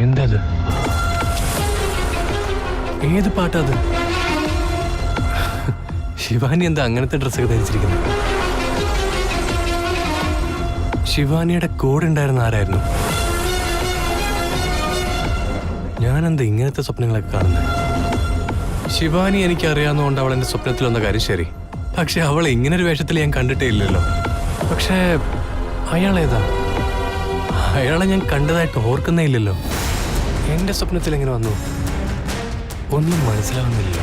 എന്തത്? ഏത് പാട്ടത്? ശിവാനി എന്താ അങ്ങനത്തെ ഡ്രസ്സൊക്കെ ധരിച്ചിരിക്കുന്നത്? ശിവാനിയുടെ കൂടെ ഉണ്ടായിരുന്ന ആരായിരുന്നു? ഞാനെന്താ ഇങ്ങനത്തെ സ്വപ്നങ്ങളൊക്കെ കാണുന്നത്? ശിവാനി എനിക്ക് അറിയാവുന്നതുകൊണ്ട് അവൾ എന്റെ സ്വപ്നത്തിൽ വന്ന കാര്യം ശരി. പക്ഷെ അവളെ ഇങ്ങനൊരു വേഷത്തിൽ ഞാൻ കണ്ടിട്ടേ ഇല്ലല്ലോ. പക്ഷേ അയാളേതാ? അയാളെ ഞാൻ കണ്ടതായിട്ട് ഓർക്കുന്നേ ഇല്ലല്ലോ. എന്റെ സ്വപ്നത്തിൽ എങ്ങനെ വന്നു? ഒന്നും മനസ്സിലാവുന്നില്ല.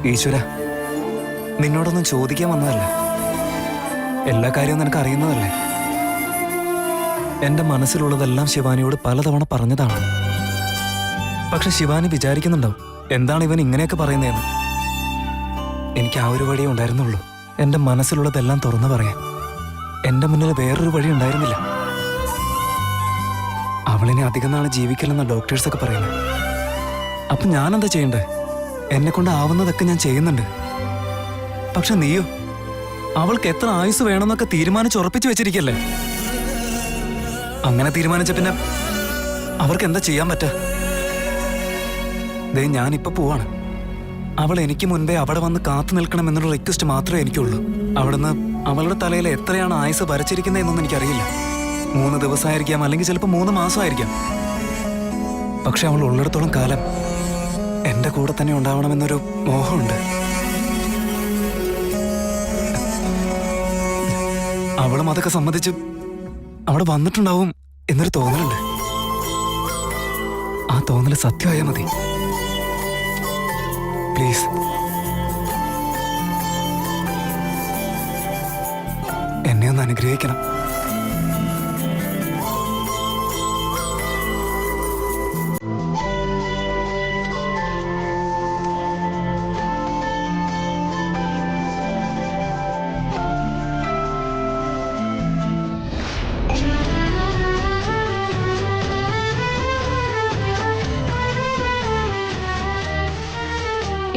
ഈശ്വര, നിന്നോടൊന്നും ചോദിക്കാൻ വന്നതല്ല. എല്ലാ കാര്യവും നിനക്ക് അറിയുന്നതല്ലേ. എന്റെ മനസ്സിലുള്ളതെല്ലാം ശിവാനിയോട് പലതവണ പറഞ്ഞതാണ്. പക്ഷെ ശിവാനി വിചാരിക്കുന്നുണ്ടാവും എന്താണ് ഇവൻ ഇങ്ങനെയൊക്കെ പറയുന്നതെന്ന്. എനിക്ക് ആ ഒരു വഴിയേ ഉണ്ടായിരുന്നുള്ളൂ, എന്റെ മനസ്സിലുള്ളതെല്ലാം തുറന്നു പറയാൻ. എന്റെ മുന്നിൽ വേറൊരു വഴി ഉണ്ടായിരുന്നില്ല. അവളിനെ അധികം നാൾ ജീവിക്കില്ലെന്ന ഡോക്ടേഴ്സൊക്കെ പറയുന്നത്. അപ്പൊ ഞാനെന്താ ചെയ്യണ്ടേ? എന്നെ കൊണ്ട് ആവുന്നതൊക്കെ ഞാൻ ചെയ്യുന്നുണ്ട്. പക്ഷെ നീയോ? അവൾക്ക് എത്ര ആയുസ് വേണമെന്നൊക്കെ തീരുമാനിച്ചുറപ്പിച്ചു വെച്ചിരിക്കല്ലേ. അങ്ങനെ തീരുമാനിച്ച പിന്നെ അവർക്ക് എന്താ ചെയ്യാൻ പറ്റാ? ദേ, ഞാനിപ്പോ പോവാണ്. അവൾ എനിക്ക് മുൻപേ അവിടെ വന്ന് കാത്തു നിൽക്കണമെന്നുള്ള റിക്വസ്റ്റ് മാത്രമേ എനിക്കുള്ളൂ. അവിടുന്ന് അവളുടെ തലയിൽ എത്രയാണ് ആയുസ് വരച്ചിരിക്കുന്നതെന്നൊന്നും എനിക്കറിയില്ല. 3 ദിവസമായിരിക്കാം, അല്ലെങ്കിൽ ചിലപ്പോൾ 3 മാസമായിരിക്കാം. പക്ഷെ അവൾ ഉള്ളിടത്തോളം കാലം എന്റെ കൂടെ തന്നെ ഉണ്ടാവണമെന്നൊരു മോഹമുണ്ട്. അവളും അതൊക്കെ സമ്മതിച്ച് അവിടെ വന്നിട്ടുണ്ടാവും എന്നൊരു തോന്നലുണ്ട്. ആ തോന്നല് സത്യമായാൽ മതി. പ്ലീസ്, എന്നെ ഒന്ന് അനുഗ്രഹിക്കണം.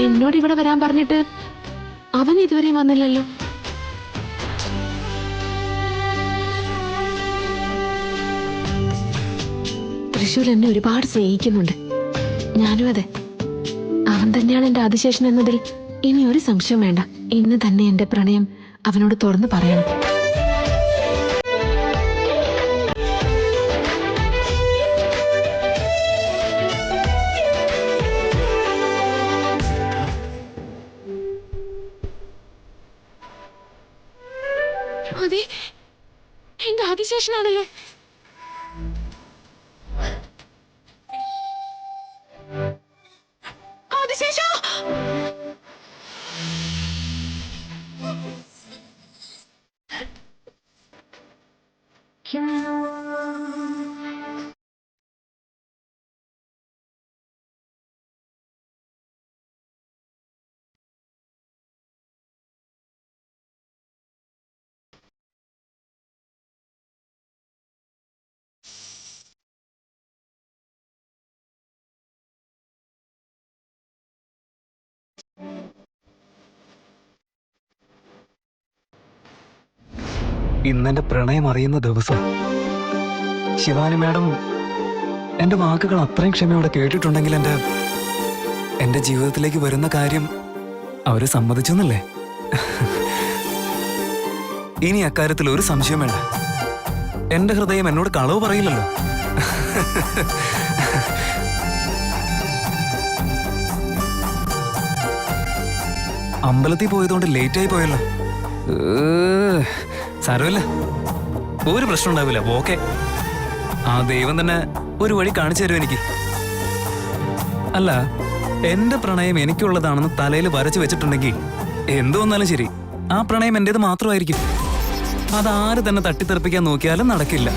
എന്നോട് ഇവിടെ വരാൻ പറഞ്ഞിട്ട് അവൻ ഇതുവരെയും വന്നില്ലല്ലോ. തൃശ്ശൂർ എന്നെ ഒരുപാട് സ്നേഹിക്കുന്നുണ്ട്. ഞാനും അതെ. അവൻ തന്നെയാണ് എന്റെ ആദിശേഷൻ എന്നതിൽ ഇനി ഒരു സംശയം വേണ്ട. ഇന്ന് തന്നെ എന്റെ പ്രണയം അവനോട് തുറന്നു പറയണം. അതെ, എന്റെ ആദിശേഷനാണല്ലേ. ആദിശേഷ! ഇന്നെന്റെ പ്രണയം അറിയുന്ന ദിവസം. ശിവാനി മാഡം എന്റെ വാക്കുകൾ അത്രയും ക്ഷമയോടെ കേട്ടിട്ടുണ്ടെങ്കിൽ എന്റെ ജീവിതത്തിലേക്ക് വരുന്ന കാര്യം അവര് സമ്മതിച്ചു എന്നല്ലേ. ഇനി അക്കാര്യത്തിൽ ഒരു സംശയം വേണ്ട. എന്റെ ഹൃദയം എന്നോട് കളവ് പറയില്ലല്ലോ. അമ്പലത്തിൽ പോയതുകൊണ്ട് ലേറ്റായി പോയല്ലോ. സാരമില്ല, ഒരു പ്രശ്നം ഉണ്ടാവില്ല. ഓക്കെ, ആ ദൈവം തന്നെ ഒരു വഴി കാണിച്ചു തരും എനിക്ക്. അല്ല, എന്റെ പ്രണയം എനിക്കുള്ളതാണെന്ന് തലയിൽ വരച്ചു വെച്ചിട്ടുണ്ടെങ്കിൽ എന്തു വന്നാലും ശരി, ആ പ്രണയം എന്റേത് മാത്രമായിരിക്കും. അതാര് തന്നെ തട്ടിത്തെറിപ്പിക്കാൻ നോക്കിയാലും നടക്കില്ല.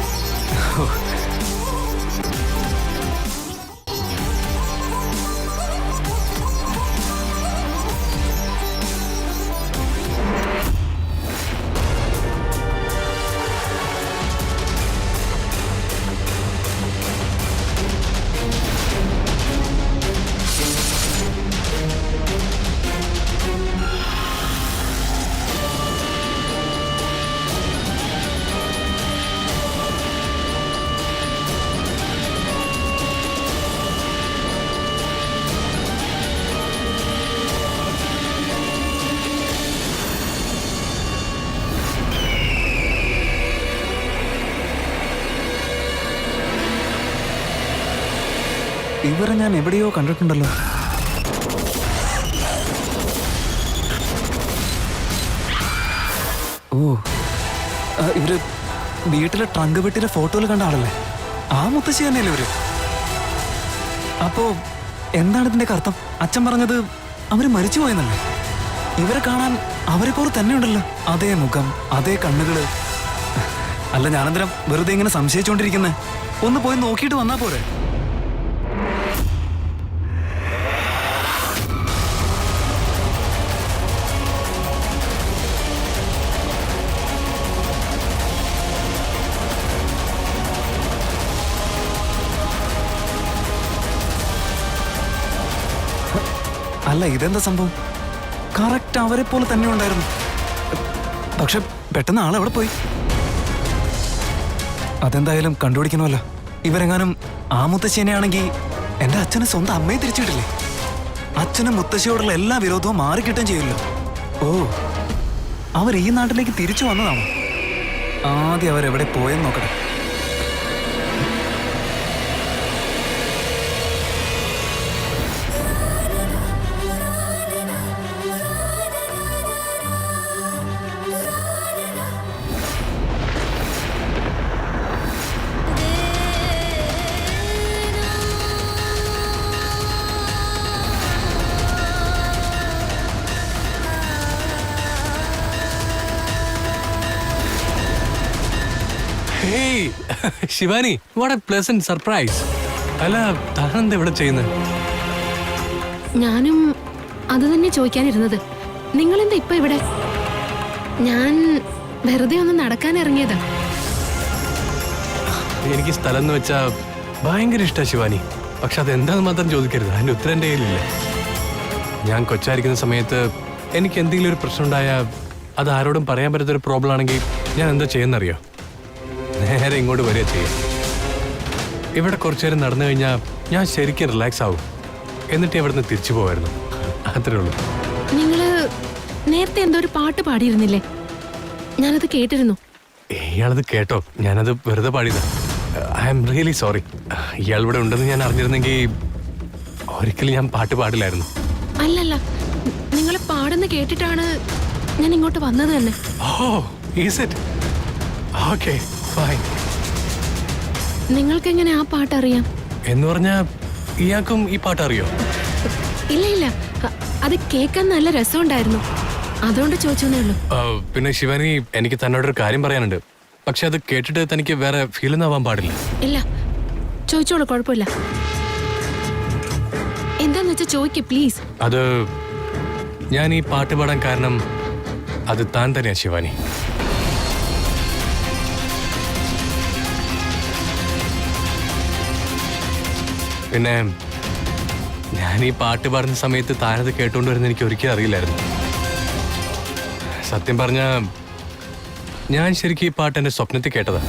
ഇവരെ ഞാൻ എവിടെയോ കണ്ടിട്ടുണ്ടല്ലോ. ഓ, ഇവര് വീട്ടിലെ ട്രങ്ക് പെട്ടിയിലെ ഫോട്ടോയിൽ കണ്ട ആളല്ലേ? ആ മുത്തശ്ശി തന്നെയല്ലേ ഇവര്? അപ്പോ എന്താണ് ഇതിന്റെ അർത്ഥം? അച്ഛൻ പറഞ്ഞത് അവര് മരിച്ചു പോയെന്നല്ലേ? ഇവരെ കാണാൻ അവരെ പോലെ തന്നെ ഉണ്ടല്ലോ, അതേ മുഖം, അതേ കണ്ണുകള്. അല്ല, ഞാനെന്തരം വെറുതെ ഇങ്ങനെ സംശയിച്ചോണ്ടിരിക്കുന്നേ? ഒന്ന് പോയി നോക്കിയിട്ട് വന്നാ പോരെ? അല്ല, ഇതെന്താ സംഭവം? കറക്റ്റ് അവരെ പോലെ തന്നെ ഉണ്ടായിരുന്നു. പക്ഷെ പെട്ടെന്ന് ആളെവിടെ പോയി? അതെന്തായാലും കണ്ടുപിടിക്കണമല്ലോ. ഇവരെങ്ങാനും ആ മുത്തശ്ശിനെയാണെങ്കിൽ എന്റെ അച്ഛന് സ്വന്തം അമ്മയെ തിരിച്ചിട്ടില്ലേ? അച്ഛനും മുത്തശ്ശിയോടുള്ള എല്ലാ വിരോധവും മാറിക്കിട്ടുകയും ചെയ്യല്ലോ. ഓ, അവർ ഈ നാട്ടിലേക്ക് തിരിച്ചു വന്നതാണോ? ആദ്യം അവരെവിടെ പോയെന്ന് നോക്കട്ടെ. Hey Shivani, what A pleasant surprise. അല്ല, താനെന്താ ഇവിടെ ചെയ്യുന്നത്? ഞാനും അത് തന്നെ ചോദിക്കാനിരുന്നത്. നിങ്ങളെന്താ ഇപ്പൊ ഇവിടെ? ഞാൻ വെറുതെ ഒന്ന് നടക്കാൻ ഇറങ്ങിയതാ. എനിക്ക് സ്ഥലം എന്ന് വെച്ചാ ഭയങ്കര ഇഷ്ടമാണ് ശിവാനി. പക്ഷെ അതെന്താന്ന് മാത്രം ചോദിക്കരുത്, അതിന്റെ ഉത്തരം എൻ്റെ കയ്യിലില്ല. ഞാൻ കൊച്ചായിരിക്കുന്ന സമയത്ത് എനിക്ക് എന്തെങ്കിലും ഒരു പ്രശ്നം ഉണ്ടായാൽ അത് ആരോടും പറയാൻ പറ്റാത്തൊരു പ്രോബ്ലം ആണെങ്കിൽ ഞാൻ എന്താ ചെയ്യുന്നറിയോ? നേരെ ഇങ്ങോട്ട് വരിക ചെയ്യാം. ഇവിടെ കുറച്ചു നേരം നടന്നു കഴിഞ്ഞാൽ ഞാൻ ശരിക്കും റിലാക്സ് ആവും. എന്നിട്ട് ഇവിടുന്ന് തിരിച്ചു പോവായിരുന്നു. അത്രേ ഉള്ളൂ. നിങ്ങള് നേരത്തെ എന്തോ ഒരു പാട്ട് പാടിയിരുന്നില്ലേ? ഞാനത് കേട്ടിരുന്നു. ഇയാളത് കേട്ടോ? ഞാനത് വെറുതെ പാടിയതാ. I am really sorry. ഇയാൾ ഇവിടെ ഉണ്ടെന്ന് ഞാൻ അറിഞ്ഞിരുന്നെങ്കിൽ ഒരിക്കലും ഞാൻ പാട്ട് പാടില്ലായിരുന്നു. അല്ലല്ല, നിങ്ങൾ പാടുന്ന കേട്ടിട്ടാണ് ഞാൻ ഇങ്ങോട്ട് വന്നത് തന്നെ. ഓ, ഈസ് ഇറ്റ്? Okay, fine. നിങ്ങൾക്ക് എങ്ങനെ ആ പാട്ട് അറിയാം? എന്ന് പറഞ്ഞാ ഇയാൾക്കും ഈ പാട്ട് അറിയോ? ഇല്ല ഇല്ല, അത് കേൾക്കാൻ നല്ല രസമുണ്ടായിരുന്നു, അതുകൊണ്ട് ചോദിച്ചേ ഉള്ളൂ. പിന്നെ ശിവാനി, എനിക്ക് തന്നോടൊരു കാര്യം പറയാനുണ്ട്. പക്ഷെ അത് കേട്ടിട്ട് തനിക്ക് വേറെ ഫീലൊന്നും ആവാൻ പാടില്ല. ഇല്ല, ചോദിച്ചോളൂ, കുഴപ്പമില്ല. എന്താന്ന് വെച്ചാ ചോദിക്ക് പ്ലീസ്. അത് ഞാൻ ഈ പാട്ട് പാടാൻ കാരണം അത് താൻ തന്നെയാ ശിവാനി. പിന്നെ ഞാൻ ഈ പാട്ട് പാടുന്ന സമയത്ത് താനത് കേട്ടുകൊണ്ട് വരുന്ന എനിക്ക് ഒരിക്കലും അറിയില്ലായിരുന്നു. സത്യം പറഞ്ഞ ഞാൻ ശരിക്കും ഈ പാട്ട് എൻ്റെ സ്വപ്നത്തിൽ കേട്ടതാ.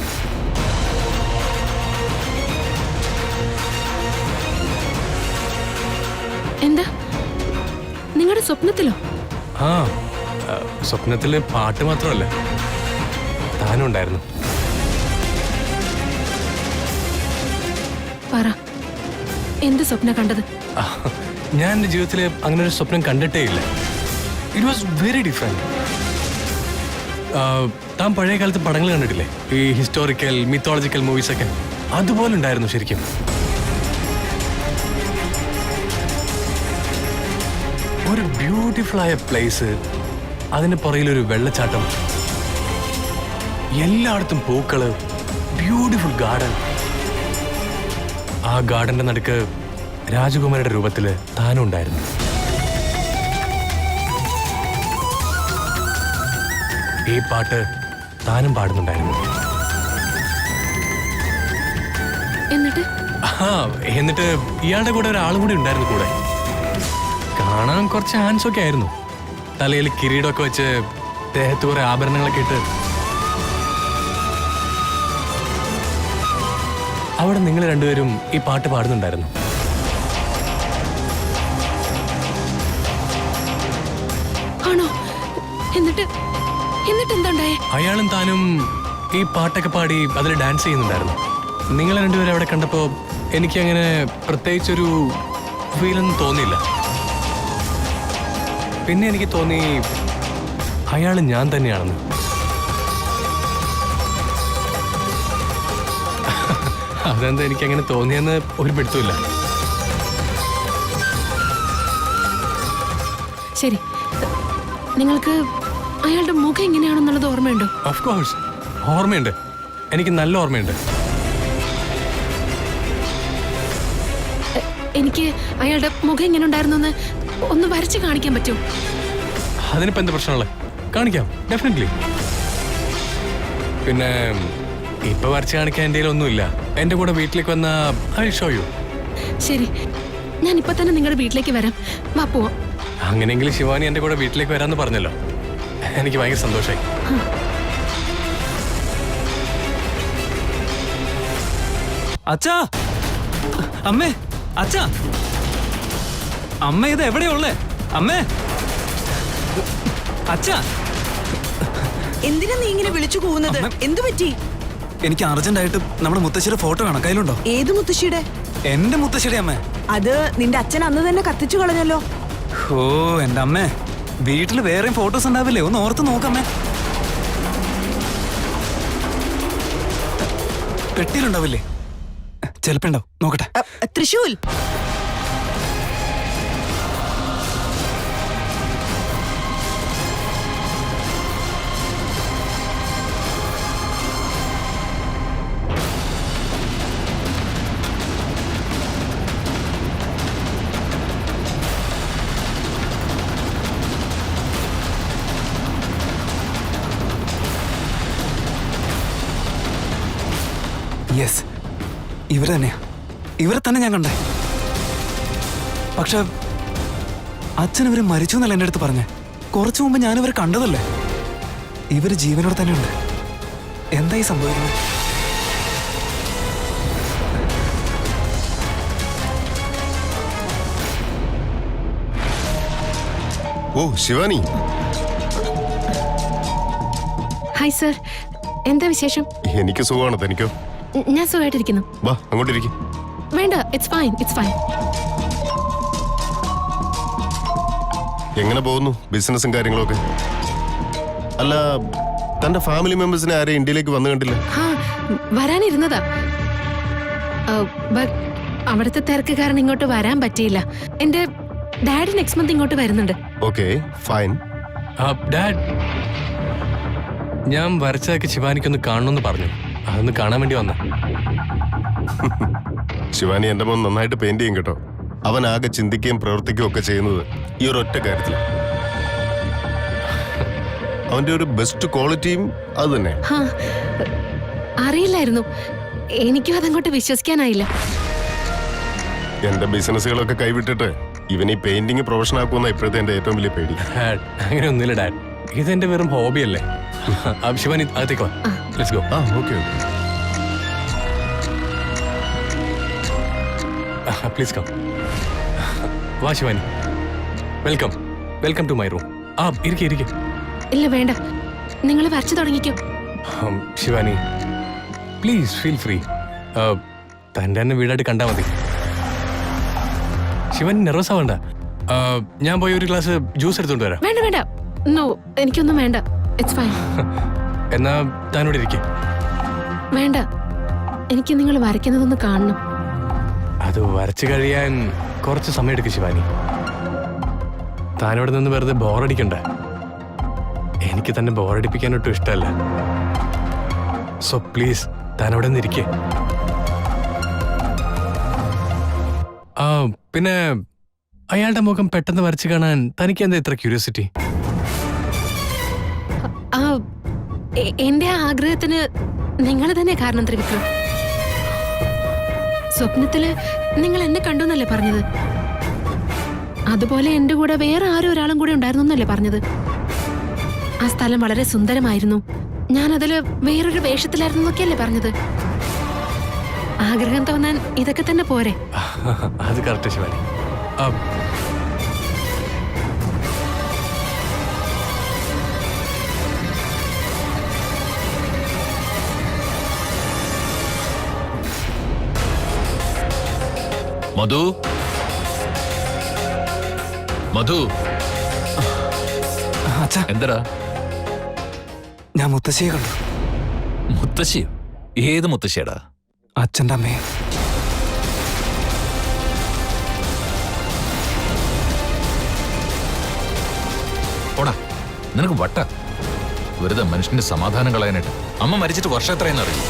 എന്താ, നിങ്ങളുടെ സ്വപ്നത്തിലോ? ആ, സ്വപ്നത്തില് പാട്ട് മാത്രമല്ല, താനും ഉണ്ടായിരുന്നു. പറ, എന്ത് സ്വപ്നം കണ്ടത്? ഞാൻ എൻ്റെ ജീവിതത്തിൽ അങ്ങനെ ഒരു സ്വപ്നം കണ്ടിട്ടേ ഇല്ല. It was very different. താൻ പഴയ കാലത്ത് പടങ്ങൾ കണ്ടിട്ടില്ലേ? ഈ ഹിസ്റ്റോറിക്കൽ മിത്തോളജിക്കൽ മൂവീസ് ഒക്കെ അതുപോലെ ഉണ്ടായിരുന്നു ശരിക്കും. ഒരു ബ്യൂട്ടിഫുൾ ആയ പ്ലേസ്, അതിന് പുറകിലൊരു വെള്ളച്ചാട്ടം, എല്ലായിടത്തും പൂക്കള്, ബ്യൂട്ടിഫുൾ ഗാർഡൻ. ആ ഗാർഡന്റെ നടുക്ക് രാജകുമാരിയുടെ രൂപത്തില് താനും ഉണ്ടായിരുന്നു. ഈ പാട്ട് താനും പാടുന്നുണ്ടായിരുന്നു. എന്നിട്ട് ഇയാളുടെ കൂടെ ഒരാളും കൂടി ഉണ്ടായിരുന്നു കൂടെ. കാണാൻ കുറച്ച് ഹാൻഡ്സൊക്കെ ആയിരുന്നു. തലയിൽ കിരീടമൊക്കെ വെച്ച് ദേഹത്ത് കുറെ ആഭരണങ്ങളൊക്കെ ഇട്ട്. അവിടെ നിങ്ങൾ രണ്ടുപേരും ഈ പാട്ട് പാടുന്നുണ്ടായിരുന്നു. ആണോ? എന്നിട്ട് എന്തുണ്ടായേ? അയാളും താനും ഈ പാട്ടൊക്കെ പാടി അതിൽ ഡാൻസ് ചെയ്യുന്നുണ്ടായിരുന്നു. നിങ്ങൾ രണ്ടുപേരും അവിടെ കണ്ടപ്പോ എനിക്കങ്ങനെ പ്രത്യേകിച്ചൊരു ഫീലൊന്നും തോന്നിയില്ല. പിന്നെ എനിക്ക് തോന്നി അയാൾ ഞാൻ തന്നെയാണെന്ന്. അതെന്താ എനിക്കങ്ങനെ തോന്നിയെന്ന് ഒരു പിടുത്തമില്ല. ശരി, നിങ്ങൾക്ക് അയാളുടെ മുഖം എങ്ങനെയാണെന്നുള്ളത് ഓർമ്മയുണ്ടോ? ഓഫ് കോഴ്സ് ഓർമ്മയുണ്ട്, എനിക്ക് നല്ല ഓർമ്മയുണ്ട്. എനിക്ക് അയാളുടെ മുഖം എങ്ങനെ ഉണ്ടായിരുന്നു ഒന്ന് വരച്ച് കാണിക്കാൻ പറ്റുമോ? അതിനിപ്പോ എന്താ പ്രശ്നമുള്ളത്? കാണിക്കാം, ഡെഫിനറ്റ്ലി. പിന്നെ ഇപ്പൊ വരച്ച് കാണിക്കാൻ എൻ്റെ ഒന്നുമില്ല. എൻ്റെ കൂടെ വീട്ടിലേക്ക് വന്ന ഐ ഷോ യു. ശരി, ഞാൻ ഇപ്പൊ തന്നെ നിങ്ങളുടെ വീട്ടിലേക്ക് വരാം. വാ പോവാം. അങ്ങനെയെങ്കിൽ ശിവാനി എൻ്റെ കൂടെ വീട്ടിലേക്ക് വരാമെന്ന് പറഞ്ഞല്ലോ, എനിക്ക് ഭയങ്കര സന്തോഷമായി. അച്ഛാ, അമ്മേ, അച്ഛാ, അമ്മ ഇത് എവിടെയുള്ളേ? അമ്മേ, അച്ഛാ. എന്തിനാ നീ ഇങ്ങനെ വിളിച്ചു പോകുന്നത്? എന്തു പറ്റി? എനിക്ക് അർജന്റായിട്ട് നമ്മുടെ മുത്തശ്ശിയുടെ ഫോട്ടോ കാണാം, കയ്യിലുണ്ടോ? ഏത് മുത്തശ്ശിയുടെ? എന്റെ മുത്തശ്ശിയുടെ അമ്മേ. അത് നിന്റെ അച്ഛൻ അന്ന് തന്നെ കത്തിച്ചു കളഞ്ഞല്ലോ. ഓ എന്റെ അമ്മേ, വീട്ടിൽ വേറെയും ഫോട്ടോസ് ഉണ്ടാവില്ലേ? ഒന്ന് ഓർത്ത് നോക്കമ്മേ. പെട്ടിയിലുണ്ടാവില്ലേ? ചിലപ്പോ ഉണ്ടാവും, നോക്കട്ടെ. തൃശൂൽ, യെസ്, ഇവർ തന്നെയാ. ഇവരെ തന്നെ ഞാൻ കണ്ടേ. പക്ഷെ അച്ഛൻ ഇവര് മരിച്ചു എന്നല്ല എൻ്റെ അടുത്ത് പറഞ്ഞേ. കുറച്ചു മുമ്പ് ഞാനിവരെ കണ്ടതല്ലേ. ഇവര് ജീവനോടെ തന്നെ ഉണ്ട്. എന്തായി സംഭവിക്കുന്നത്? ഓ ശിവാനി, ഹായ് സർ, എന്താ വിശേഷം? എനിക്ക് സുഖമാണ്, തനിക്കോ? ഞാൻ സുഖമായിട്ടിരിക്കുന്നു. വാ അങ്ങോട്ടിരിക്കും. വേണ്ട, ഇറ്റ്സ് ഫൈൻ, ഇറ്റ്സ് ഫൈൻ. എങ്ങനെ പോകുന്നു ബിസിനസ്സും കാര്യങ്ങളൊക്കെ? അല്ല, തന്റെ ഫാമിലി മെമ്പേഴ്സിനെ ആരെ ഇന്ത്യയിലേക്ക് വന്നു കണ്ടില്ല? ആ, വരാനിരുന്നതാ. ബട്ട് അവിടുത്തെ തിരക്ക് കാരണം ഇങ്ങോട്ട് വരാൻ പറ്റിയില്ല. എന്റെ ഡാഡി നെക്സ്റ്റ് മന്ത് ഇങ്ങോട്ട് വരുന്നുണ്ട്. Okay fine. ഡാഡ്, ഞാൻ വരച്ചതൊക്കെ ശിവാനിക്കൊന്ന് കാണണമെന്ന് പറഞ്ഞു. അതൊന്ന് കാണാൻ വേണ്ടി വന്ന. ശിവാനി എന്റെ മോൻ നന്നായിട്ട് പെയിന്റ് ചെയ്യും കേട്ടോ. അവൻ ആകെ ചിന്തിക്കുകയും പ്രവർത്തിക്കുകയും ഒക്കെ ചെയ്യുന്നത് ഈ ഒരു ഒറ്റ കാര്യത്തിൽ. അവന്റെ ഒരു ബെസ്റ്റ് ക്വാളിറ്റിയും അത് തന്നെ. ആ, അറിയില്ലായിരുന്നു. എനിക്കും അതങ്ങോട്ട് വിശ്വസിക്കാനായില്ല. എന്റെ ബിസിനസ്സുകളൊക്കെ കൈവിട്ടിട്ട് ഇവൻ ഈ പെയിന്റിങ് പ്രൊഫഷൻ ആക്കുമെന്ന ഇപ്പോഴത്തെ എന്റെ ഏറ്റവും വലിയ പേടി. ഡാഡ്, അങ്ങനെ ഒന്നുമില്ല ഡാഡ്, ഇതെന്റെ വെറും ഹോബിയല്ലേ. ശിവാനി അകത്തേക്ക് വാ, let's go. Okay please come. വാ Shivani, welcome, welcome to my room. ഇരിക്കെ. ഇല്ല വേണ്ട, നിങ്ങൾ വരച്ചു തുടങ്ങിക്കോ. Shivani please feel free. തൻ്റെ തന്നെ വീടായിട്ട് കണ്ടാ മതി. ശിവാനി നെർവസ് ആവണ്ട. ഞാൻ പോയി ഒരു ഗ്ലാസ് ജ്യൂസ് എടുത്തോണ്ട് വരാം. വേണ്ട വേണ്ട, നോ, എനിക്കൊന്നും വേണ്ട, ഇറ്റ്സ് ഫൈൻ. എന്നാ താനോട് ഇരിക്കെ. വേണ്ട, എനിക്ക് നിങ്ങൾ വരയ്ക്കുന്നതൊന്ന് കാണണം. അത് വരച്ചു കഴിയാൻ കുറച്ച് സമയം എടുക്കും ശിവാനി. താനോട് നിന്ന് വെറുതെ ബോറടിക്കണ്ട. എനിക്ക് തന്നെ ബോറടിപ്പിക്കാനൊട്ടും ഇഷ്ടമല്ല. സോ പ്ലീസ് താനോടെ നിന്ന് ഇരിക്കേ. പിന്നെ അയാളുടെ മുഖം പെട്ടെന്ന് വരച്ചു കാണാൻ തനിക്ക് എന്താ ഇത്ര ക്യൂരിയോസിറ്റി? എന്റെ ആഗ്രഹത്തിന് നിങ്ങൾ തന്നെ കാരണം ത്രിവിക്രം. സ്വപ്നത്തില് നിങ്ങൾ എന്നെ കണ്ടു എന്നല്ലേ പറഞ്ഞത്? അതുപോലെ എന്റെ കൂടെ വേറെ ഒരാളും കൂടെ ഉണ്ടായിരുന്നു എന്നല്ലേ പറഞ്ഞത്? ആ സ്ഥലം വളരെ സുന്ദരമായിരുന്നു. ഞാൻ അതില് വേറൊരു വേഷത്തിലായിരുന്നു എന്നൊക്കെയല്ലേ പറഞ്ഞത്? ആഗ്രഹം തോന്നാൻ ഇതൊക്കെ തന്നെ പോരെ? അത് കറക്റ്റ് ശിവാനി. മധു മധു അച്ഛാ, എന്തടാ? ഞാൻ മുത്തശ്ശിയെ കണ്ടു. മുത്തശ്ശിയോ? ഏത് മുത്തശ്ശിയടാ? അച്ഛൻ്റെ അമ്മയെ. ഓടാ, നിനക്ക് വട്ട. വെറുതെ മനുഷ്യന്റെ സമാധാനം കളയാനായിട്ട്. അമ്മ മരിച്ചിട്ട് വർഷം എത്രയെന്ന് അറിയും.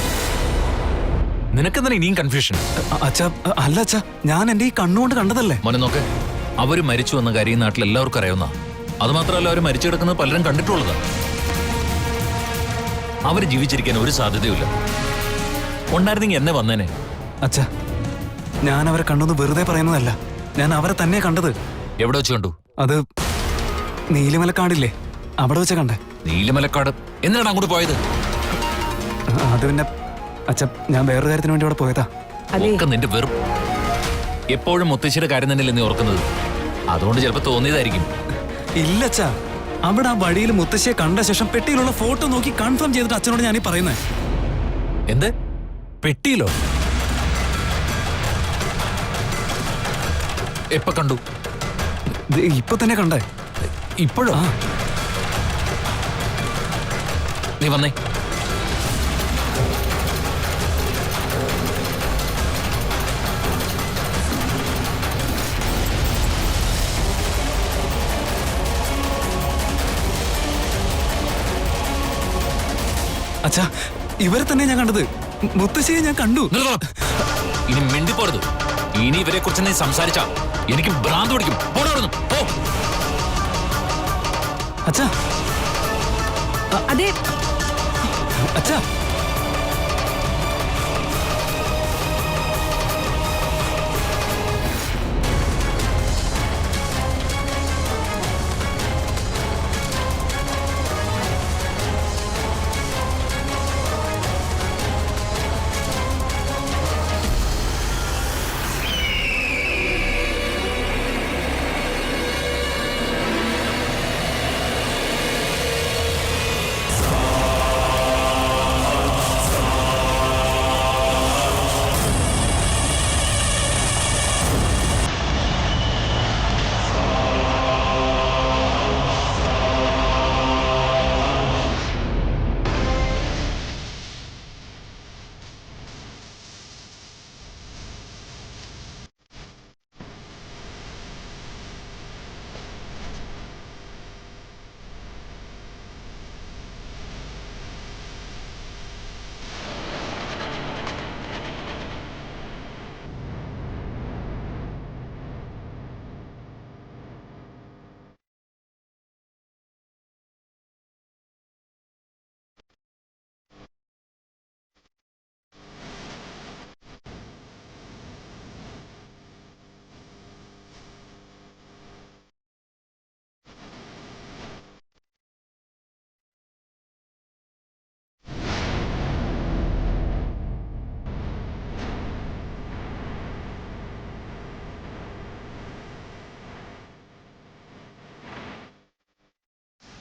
നിനക്കെന്താ ഇനിയും കൺഫ്യൂഷൻ? അച്ഛാ, അല്ല അച്ഛാ, ഞാൻ എന്റെ ഈ കണ്ണുകൊണ്ട് കണ്ടതല്ലേ. മോനെ നോക്ക്, അവര് മരിച്ചു വന്ന കാര്യം ഈ നാട്ടിൽ എല്ലാവർക്കും അറിയാവുന്ന. അതുമാത്രമല്ല, അവർ മരിച്ചു കിടക്കുന്നത് പലരും കണ്ടിട്ടുള്ളതാണ്. അവര് ജീവിച്ചിരിക്കാൻ ഒരു സാധ്യതയുമില്ല. ഉണ്ടായിരുന്നെങ്കിൽ എന്നെ വന്നേനെ. അച്ഛാ, ഞാൻ അവരെ കണ്ടെന്ന് വെറുതെ പറയുന്നതല്ല. ഞാൻ അവരെ തന്നെ കണ്ടത്. എവിടെ വെച്ച് കണ്ടു? അത് നീലിമലക്കാടില്ലേ, അവിടെ വെച്ച കണ്ടേ. നീലിമലക്കാട്? എന്തിനാണ് അങ്ങോട്ട് പോയത്? അത് പിന്നെ അച്ഛാ, ഞാൻ വേറൊരു കാര്യത്തിന് വേണ്ടി അവിടെ പോയതാ. ഒക്കെ നിന്റെ വെറും. എപ്പോഴും മുത്തശ്ശിയുടെ കാര്യം തന്നെയല്ലേ നീ ഓർക്കുന്നത്? അതുകൊണ്ട് ചിലപ്പോ തോന്നിയതായിരിക്കും. ഇല്ല അച്ഛാ, അവിടെ ആ വഴിയിൽ മുത്തശ്ശിയെ കണ്ട ശേഷം പെട്ടിയിലുള്ള ഫോട്ടോ നോക്കി കൺഫേം ചെയ്തിട്ട് അച്ഛനോട് ഞാനീ പറയുന്നത്. എന്ത്? പെട്ടിയിലോ? എപ്പ കണ്ടു? ഇപ്പൊ തന്നെ കണ്ടേ. ഇപ്പോഴോ? നീ വന്നേ. അച്ഛാ, ഇവരെ തന്നെ ഞാൻ കണ്ടത്. മുത്തശ്ശിയെ ഞാൻ കണ്ടു. നിർത്തണം. ഇനി മിണ്ടിപ്പോരുത്. ഇനി ഇവരെ കുറിച്ച് നീ സംസാരിച്ചാ എനിക്ക് ഭ്രാന്ത് പിടിക്കും. പോടാ. അച്ഛാ, അതെ അച്ഛാ,